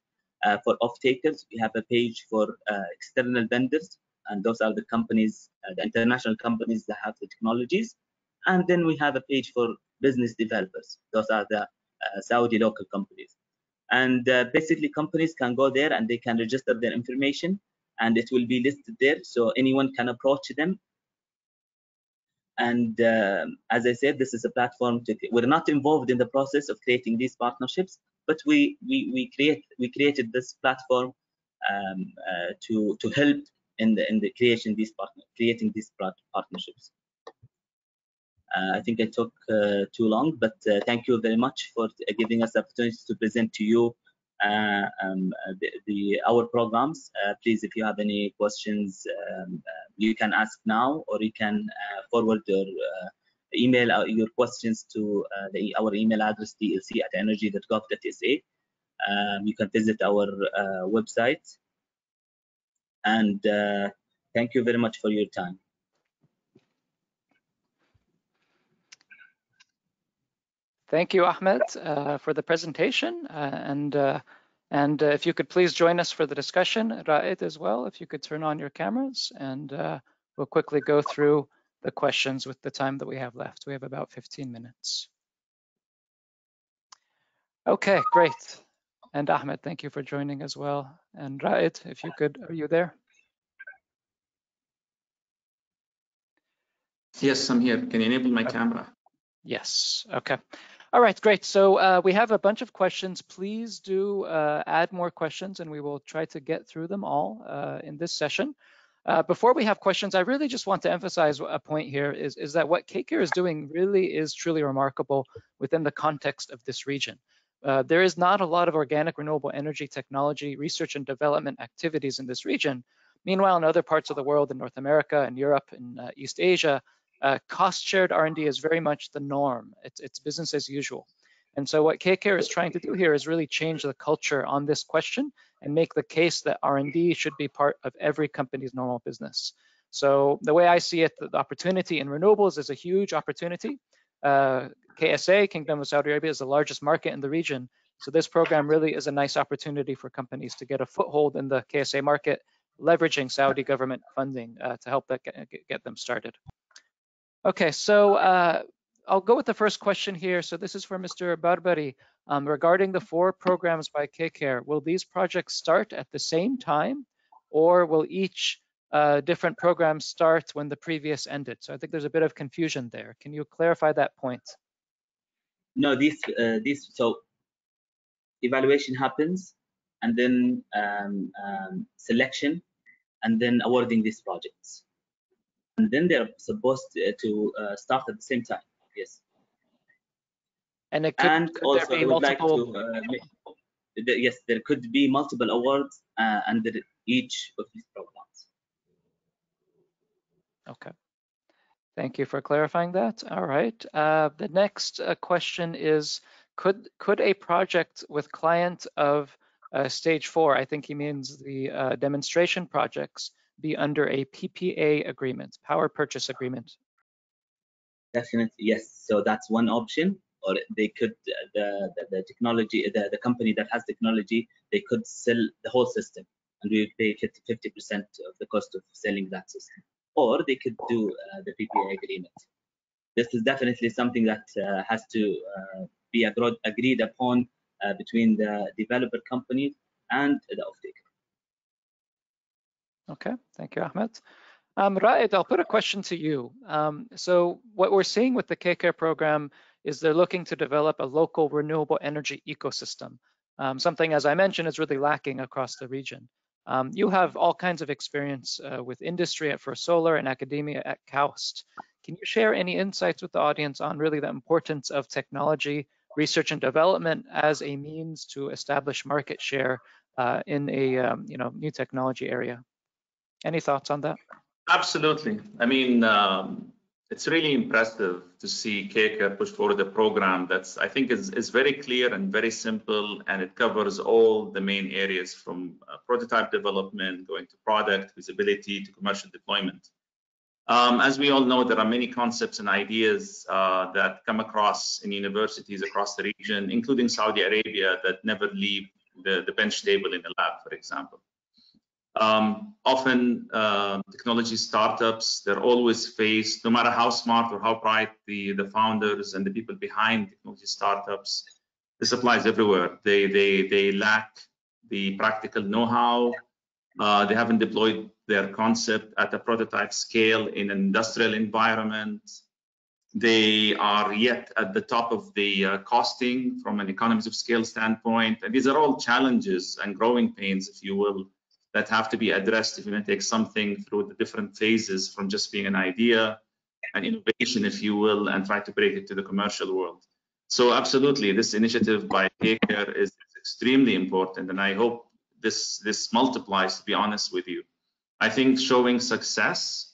for off-takers, we have a page for external vendors, and those are the companies, the international companies that have the technologies. And then we have a page for business developers. Those are the Saudi local companies. And basically companies can go there and they can register their information, and it will be listed there, so anyone can approach them. And as I said, this is a platform we're not involved in the process of creating these partnerships, but we created this platform to help in the creating these partnerships. I think I took too long, but thank you very much for giving us the opportunity to present to you our programs. Please, if you have any questions, you can ask now, or you can forward your email your questions to our email address, tlc@energy.gov.sa. You can visit our website, and thank you very much for your time.
Thank you, Ahmed, for the presentation, and if you could please join us for the discussion, Ra'id as well, if you could turn on your cameras, and we'll quickly go through the questions with the time that we have left. We have about 15 minutes. Okay, great. And Ahmed, thank you for joining as well. And Ra'id, if you could, are you there?
Yes, I'm here. Can you enable my camera?
Yes, okay. All right, great. So we have a bunch of questions. Please do add more questions, and we will try to get through them all in this session. Before we have questions, I really just want to emphasize a point here is that what KCARE is doing really is truly remarkable within the context of this region. There is not a lot of organic renewable energy technology research and development activities in this region. Meanwhile, in other parts of the world, in North America and Europe and East Asia, cost-shared R&D is very much the norm. It's business as usual. And so what KCARE is trying to do here is really change the culture on this question and make the case that R&D should be part of every company's normal business. So the way I see it, the opportunity in renewables is a huge opportunity. KSA, Kingdom of Saudi Arabia, is the largest market in the region. So this program really is a nice opportunity for companies to get a foothold in the KSA market, leveraging Saudi government funding to help get them started. Okay, so I'll go with the first question here. So this is for Mr. Barbari. Regarding the 4 programs by KCARE, will these projects start at the same time, or will each different program start when the previous ended? So I think there's a bit of confusion there. Can you clarify that point?
No, so evaluation happens, and then selection, and then awarding these projects. And then they're supposed to start at the same time. Yes.
And it could
also,
there be
I would
multiple?
like to, yes, there could be multiple awards under each of these programs.
Okay. Thank you for clarifying that. All right. The next question is, could a project with client of stage 4, I think he means the demonstration projects, be under a PPA agreement, power purchase agreement?
Definitely, yes. So that's one option. Or they could, the technology, the company that has technology, they could sell the whole system, and we would pay 50% of the cost of selling that system. Or they could do the PPA agreement. This is definitely something that has to be agreed upon between the developer company and the off-taker.
Okay, thank you, Ahmed. Ra'id, I'll put a question to you. So what we're seeing with the KCARE program is they're looking to develop a local renewable energy ecosystem. Something, as I mentioned, is really lacking across the region. You have all kinds of experience with industry at First Solar and academia at KAUST. Can you share any insights with the audience on really the importance of technology, research and development as a means to establish market share in a new technology area? Any thoughts on that?
Absolutely. I mean, it's really impressive to see KCARE push forward a program that's, I think, is very clear and very simple, and it covers all the main areas from prototype development, going to product, feasibility, to commercial deployment. As we all know, there are many concepts and ideas that come across in universities across the region, including Saudi Arabia, that never leave the bench table in the lab, for example. Often technology startups, they're always faced, no matter how smart or how bright the founders and the people behind technology startups, this applies everywhere. They lack the practical know-how. They haven't deployed their concept at a prototype scale in an industrial environment. They are yet at the top of the costing from an economies of scale standpoint. And these are all challenges and growing pains, if you will, that have to be addressed if you want to take something through the different phases from just being an idea, an innovation, if you will, and try to break it to the commercial world. So absolutely, this initiative by KCARE is extremely important, and I hope this multiplies, to be honest with you. I think showing success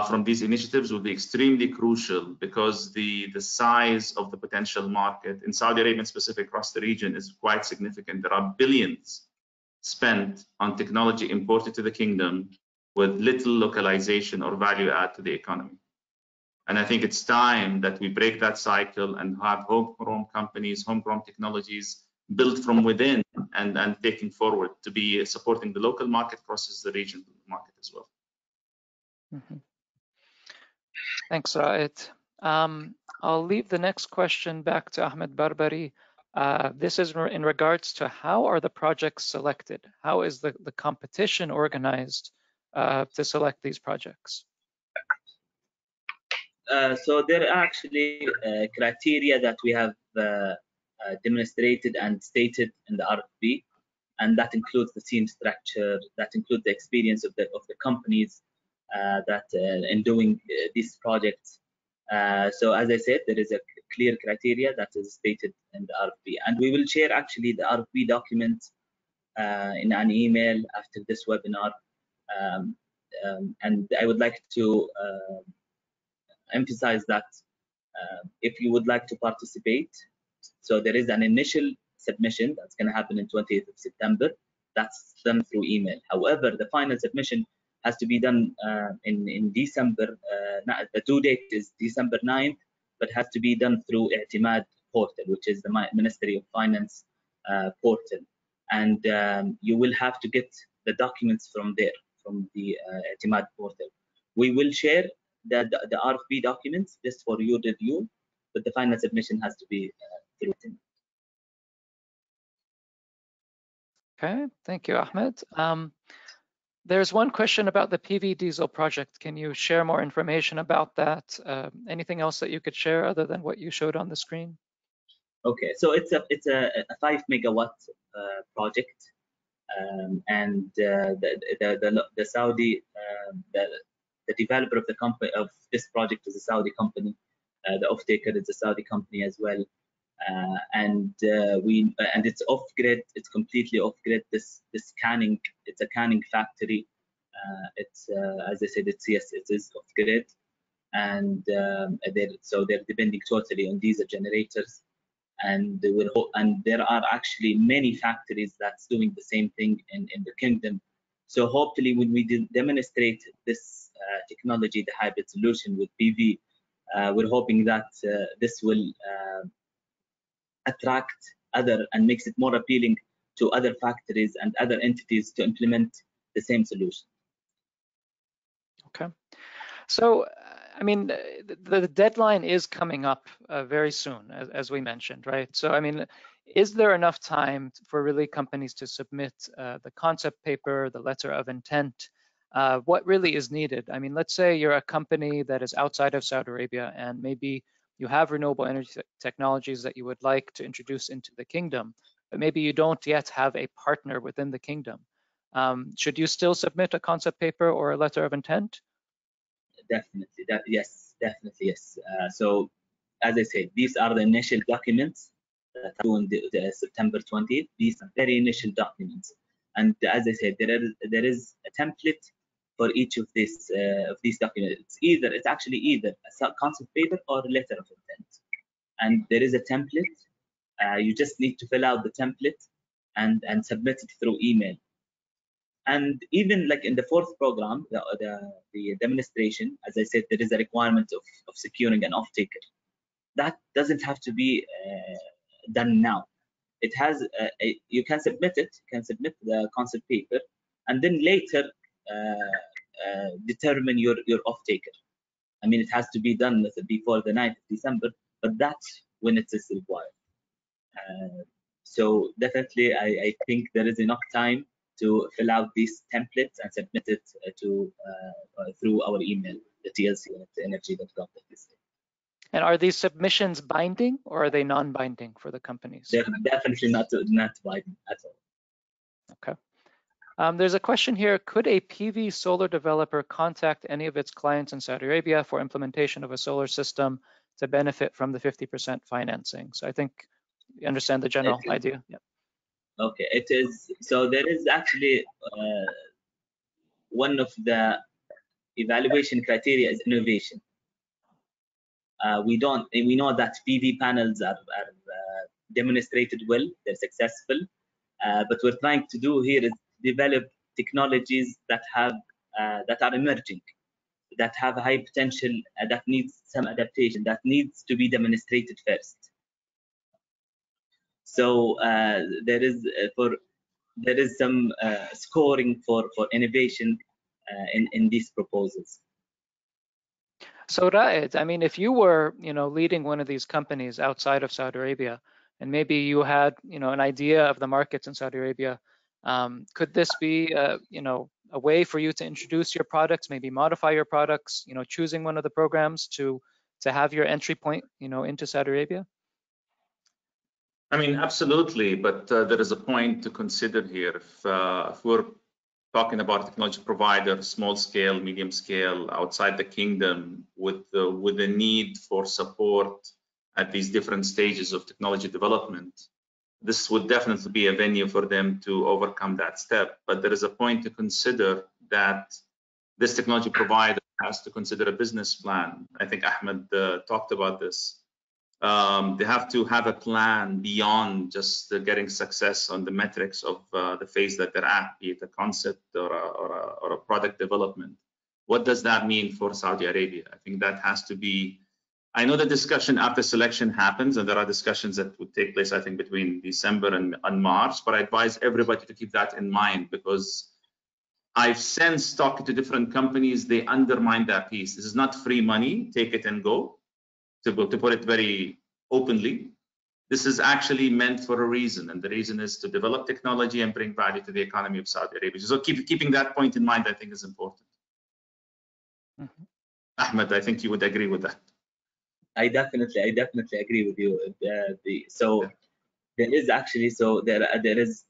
from these initiatives will be extremely crucial, because the size of the potential market in Saudi Arabia, specific across the region, is quite significant. There are billions spent on technology imported to the kingdom with little localization or value add to the economy. And I think it's time that we break that cycle and have homegrown companies, homegrown technologies built from within and taking forward to be supporting the local market crosses the regional market as well.
Mm-hmm. Thanks, Raed. I'll leave the next question back to Ahmed Barbari. This is in regards to how are the projects selected? How is the competition organized to select these projects?
So there are actually criteria that we have demonstrated and stated in the RFP, and that includes the team structure, that includes the experience of the companies that in doing these projects. So as I said, there is a clear criteria that is stated in the RFP, and we will share actually the RFP document in an email after this webinar. And I would like to emphasize that if you would like to participate, so there is an initial submission that's going to happen in 20th of September. That's done through email. However, the final submission has to be done in December. The due date is December 9th, but has to be done through I'timad portal, which is the Ministry of Finance portal. And you will have to get the documents from there, from the I'timad portal. We will share the RFP documents just for your review, but the final submission has to be through I'timad.
Okay, thank you, Ahmed. There's one question about the PV diesel project. Can you share more information about that? Anything else that you could share other than what you showed on the screen?
Okay, so it's a 5 megawatt project, and the Saudi the developer of the company of this project is a Saudi company. The off-taker is a Saudi company as well. And it's off grid. It's completely off grid. This canning, it's a canning factory. It's as I said, it is off grid, and they're depending totally on diesel generators. And there are actually many factories that's doing the same thing in the kingdom. So hopefully, when we demonstrate this technology, the hybrid solution with PV, we're hoping that this will attract other and makes it more appealing to other factories and other entities to implement the same solution.
Okay, so I mean, the deadline is coming up very soon, as we mentioned, right? So I mean, is there enough time for really companies to submit the concept paper, the letter of intent? What really is needed? I mean, let's say you're a company that is outside of Saudi Arabia, and maybe you have renewable energy technologies that you would like to introduce into the kingdom, but maybe you don't yet have a partner within the kingdom. Should you still submit a concept paper or a letter of intent?
Definitely, yes, definitely, yes. So, as I said, these are the initial documents that are on the September 20th. These are very initial documents, and as I said, there is a template for each of these documents. It's actually either a concept paper or a letter of intent, and there is a template. You just need to fill out the template and submit it through email. And even like in the fourth program, the demonstration, as I said, there is a requirement of securing an off-taker. That doesn't have to be done now. It has you can submit it. You can submit the concept paper, and then later determine your off-taker. I mean, it has to be done before the 9th of December, but that's when it is required. So definitely, I think there is enough time to fill out these templates and submit it through our email, the TLC@energy.gov.sa.
And are these submissions binding or are they non-binding for the companies?
They're definitely not binding at all.
Okay. There's a question here, could a PV solar developer contact any of its clients in Saudi Arabia for implementation of a solar system to benefit from the 50% financing? So I think you understand the general idea. Yeah.
Okay, it is. So there is actually one of the evaluation criteria is innovation. We know that PV panels are demonstrated well, they're successful, but we're trying to do here is develop technologies that are emerging, that have high potential, that needs some adaptation, that needs to be demonstrated first. So there is some scoring for innovation in these proposals.
So Raed, I mean, if you were, leading one of these companies outside of Saudi Arabia, and maybe you had, an idea of the markets in Saudi Arabia, could this be, a way for you to introduce your products, maybe modify your products, choosing one of the programs to have your entry point, into Saudi Arabia?
I mean, absolutely, but there is a point to consider here. If we're talking about technology provider, small scale, medium scale, outside the kingdom, with the need for support at these different stages of technology development, this would definitely be a venue for them to overcome that step. But there is a point to consider that this technology provider has to consider a business plan. I think Ahmed talked about this. They have to have a plan beyond just getting success on the metrics of the phase that they're at, be it a concept or a product development. What does that mean for Saudi Arabia? I think that has to be, I know the discussion after selection happens, and there are discussions that would take place, I think, between December and March, but I advise everybody to keep that in mind, because I've sensed, talking to different companies, they undermine that piece. This is not free money, take it and go. To put it very openly, this is actually meant for a reason, and the reason is to develop technology and bring value to the economy of Saudi Arabia. So keeping that point in mind, I think, is important. Mm-hmm. Ahmed, I think you would agree with that.
I definitely agree with you. There is actually, there is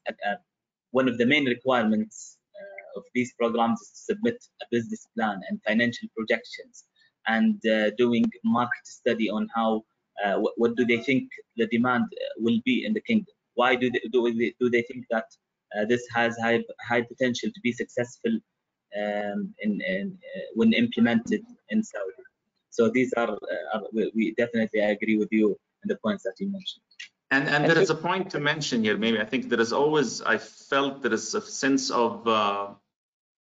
one of the main requirements of these programs is to submit a business plan and financial projections, and doing market study on how what do they think the demand will be in the kingdom. Why do they think that this has high potential to be successful when implemented in Saudi? So these are we definitely agree with you in the points that you mentioned.
And there is a point to mention here. Maybe I think there is always, I felt there is a sense of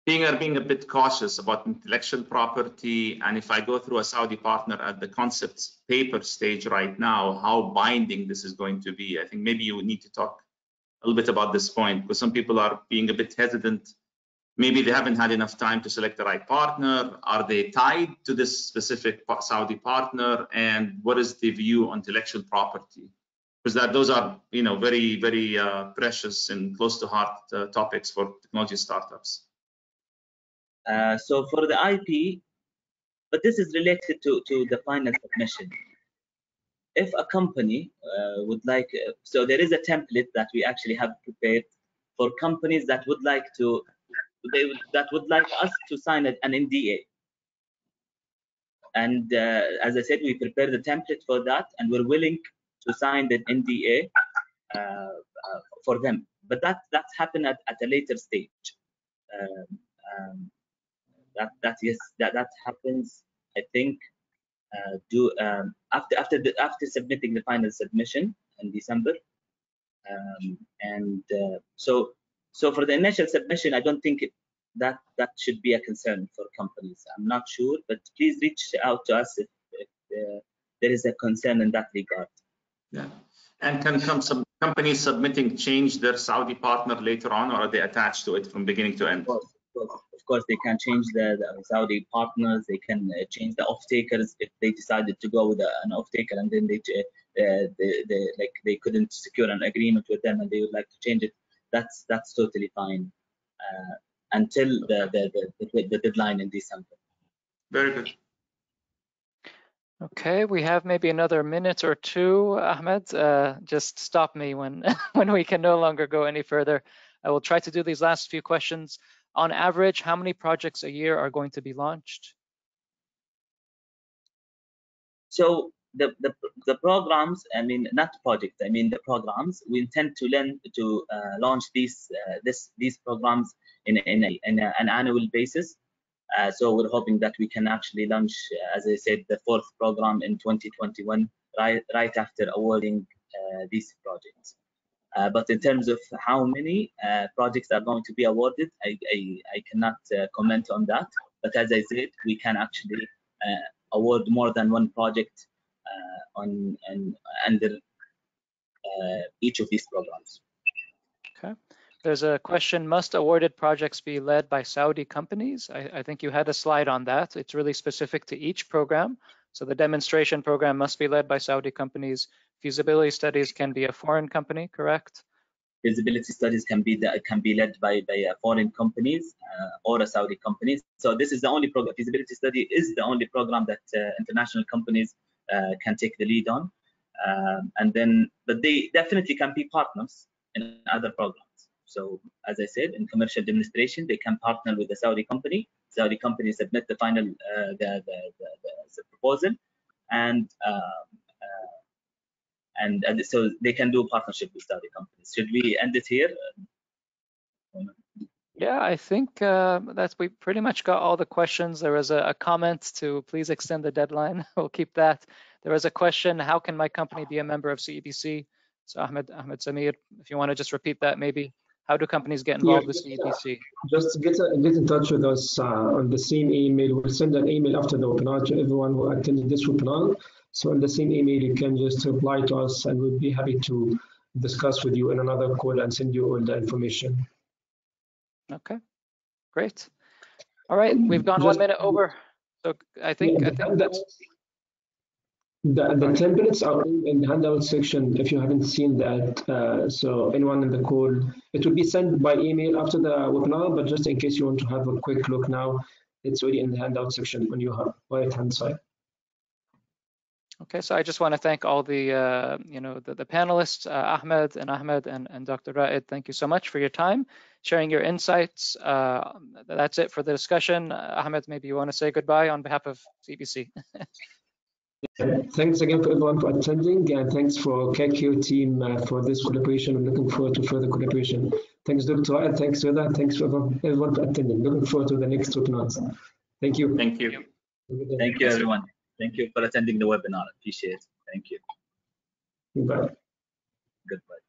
being a bit cautious about intellectual property. And if I go through a Saudi partner at the concept paper stage right now, how binding this is going to be. I think maybe you need to talk a little bit about this point, because some people are being a bit hesitant. Maybe they haven't had enough time to select the right partner. Are they tied to this specific Saudi partner? And what is the view on intellectual property? Because those are, very, very precious and close to heart topics for technology startups.
So for the IP, but this is related to the final submission. If a company would like, so there is a template that we actually have prepared for companies that would like to, that would like us to sign an NDA. And as I said, we prepared the template for that, and we're willing to sign the NDA for them. But that's happened at a later stage. That happens, I think, after submitting the final submission in December, so for the initial submission, I don't think that should be a concern for companies. I'm not sure, but please reach out to us if there is a concern in that regard.
Yeah. And can some companies submitting change their Saudi partner later on, or are they attached to it from beginning to end?
Of course, they can change the Saudi partners. They can change the off-takers if they decided to go with an off-taker, and then they couldn't secure an agreement with them, and they would like to change it. That's totally fine until the deadline in December.
Very good.
Okay, we have maybe another minute or two, Ahmed. Just stop me when when we can no longer go any further. I will try to do these last few questions. On average, how many projects a year are going to be launched?
So the programs, I mean, not projects, I mean the programs. We intend to launch these programs in an annual basis. So we're hoping that we can actually launch, as I said, the 4th program in 2021, right after awarding these projects. But in terms of how many projects are going to be awarded, I cannot comment on that. But as I said, we can actually award more than one project under each of these programs.
Okay. There's a question, must awarded projects be led by Saudi companies? I think you had a slide on that. It's really specific to each program. So the demonstration program must be led by Saudi companies. Feasibility studies can be a foreign company, correct?
Feasibility studies can be led by foreign companies or a Saudi companies. So this is the only program. Feasibility study is the only program that international companies can take the lead on. But they definitely can be partners in other programs. So as I said, in commercial demonstration, they can partner with the Saudi company. Saudi company submit the final the proposal, and so they can do partnership with Saudi companies. Should we end it here?
Yeah, I think we pretty much got all the questions. There was a comment to please extend the deadline. We'll keep that. There was a question, how can my company be a member of CEBC? So Ahmed Samir, if you want to just repeat that maybe. How do companies get involved with CEBC?
Just get in touch with us on the same email. We'll send an email after the webinar to everyone who attended this webinar. So in the same email, you can just reply to us and we'll be happy to discuss with you in another call and send you all the information.
Okay, great. All right, we've gone 1 minute over. So I think
the templates are in the handout section if you haven't seen that. So anyone in the call, it will be sent by email after the webinar, but just in case you want to have a quick look now, it's already in the handout section on your right-hand side.
Okay, so I just want to thank all the the panelists, Ahmed and Dr. Raed. Thank you so much for your time, sharing your insights. That's it for the discussion. Ahmed, maybe you want to say goodbye on behalf of CEBC.
Thanks again for everyone for attending, and thanks for KQ team for this collaboration. I'm looking forward to further collaboration. Thanks, Dr. Raed. Thanks, Rida. Thanks for everyone for attending. Looking forward to the next webinars. Thank you.
Thank you.
Thank you, everyone. Thank you for attending the webinar. Appreciate it. Thank you.
Goodbye.
Goodbye.